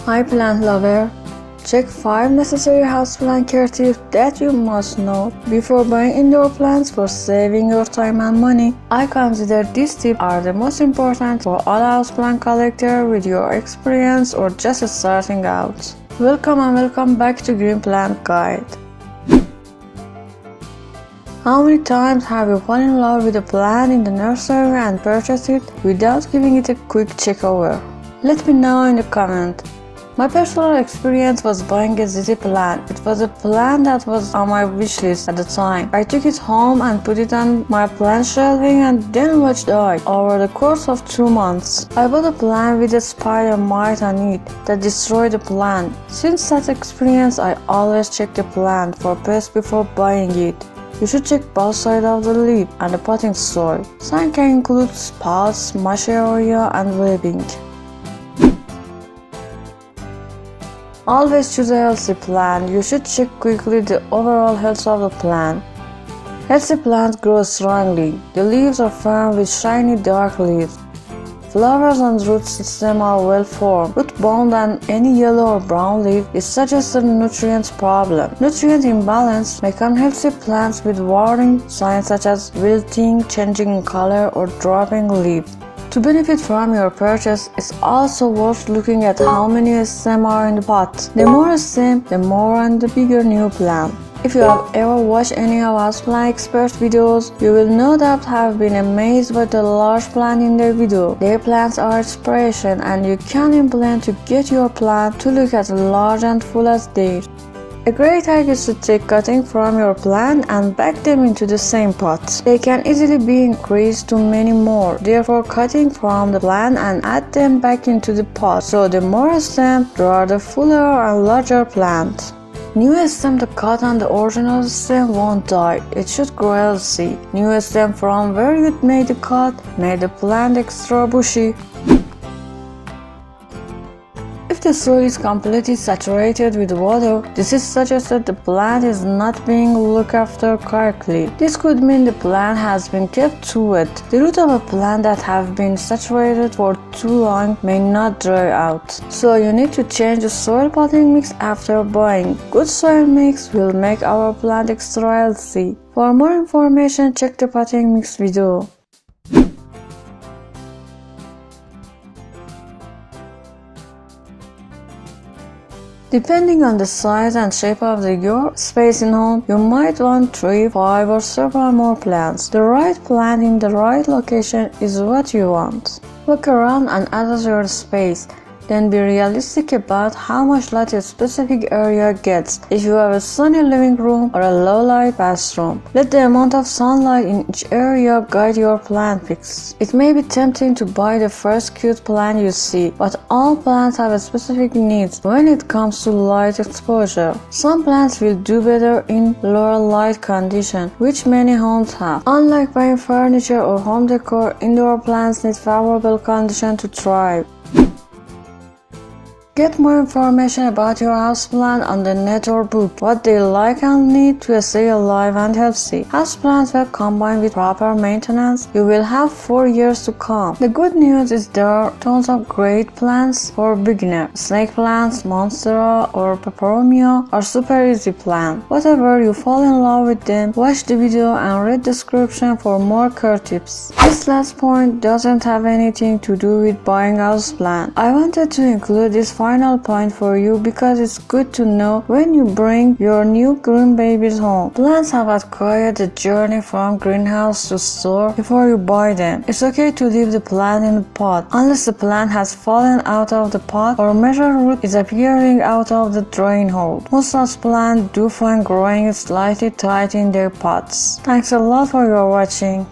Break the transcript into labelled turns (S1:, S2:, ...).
S1: Hi plant lover! Check 5 necessary houseplant care tips that you must know before buying indoor plants for saving your time and money. I consider these tips are the most important for all houseplant collectors with your experience or just starting out. Welcome and welcome back to Green Plant Guide. How many times have you fallen in love with a plant in the nursery and purchased it without giving it a quick check over? Let me know in the comment. My personal experience was buying a ZZ plant. It was a plant that was on my wish list at the time. I took it home and put it on my plant shelving and then watched die. Over the course of 2 months, I bought a plant with a spider mite on it that destroyed the plant. Since that experience, I always check the plant for pests before buying it. You should check both sides of the leaf and the potting soil. Signs can include spots, mushy area, and webbing. Always choose a healthy plant. You should check quickly the overall health of the plant. Healthy plants grow strongly. The leaves are firm with shiny dark leaves. Flowers and root system are well formed. Root bound and any yellow or brown leaf is suggested a nutrient problem. Nutrient imbalance may cause healthy plants with warning signs such as wilting, changing in color, or dropping leaves. To benefit from your purchase, it's also worth looking at how many stems are in the pot. The more stems, the more and the bigger new plant. If you have ever watched any of houseplant expert videos, you will no doubt have been amazed by the large plant in their video. Their plants are inspiration and you can implement to get your plant to look as large and full as theirs. A great hack is to take cuttings from your plant and pack them into the same pot. They can easily be increased to many more. Therefore, cutting from the plant and add them back into the pot. So the more stems, draw the fuller and larger plant. New stem to cut on the original stem won't die. It should grow healthy. New stem from where you made the cut made the plant extra bushy. If the soil is completely saturated with water, this is suggested the plant is not being looked after correctly. This could mean the plant has been kept too wet. The root of a plant that have been saturated for too long may not dry out. So you need to change the soil potting mix after buying. Good soil mix will make our plant extra healthy. For more information, check the potting mix video. Depending on the size and shape of your space in home, you might want 3, 5 or several more plants. The right plant in the right location is what you want. Look around and adjust your space. Then be realistic about how much light a specific area gets. If you have a sunny living room or a low light bathroom, let the amount of sunlight in each area guide your plant picks. It may be tempting to buy the first cute plant you see, but all plants have a specific needs when it comes to light exposure. Some plants will do better in lower light conditions, which many homes have. Unlike buying furniture or home decor, indoor plants need favorable conditions to thrive. Get more information about your houseplant on the net or book, what they like and need to stay alive and healthy. Houseplants when combined with proper maintenance, you will have 4 years to come. The good news is there are tons of great plants for beginners. Snake plants, monstera or peperomia are super easy plants. Whatever you fall in love with them, watch the video and read the description for more care tips. This last point doesn't have anything to do with buying houseplant. I wanted to include this final point for you because it's good to know when you bring your new green babies home. Plants have acquired the journey from greenhouse to store before you buy them. It's okay to leave the plant in the pot unless the plant has fallen out of the pot or major root is appearing out of the drain hole. Most houseplants do find growing slightly tight in their pots. Thanks a lot for your watching.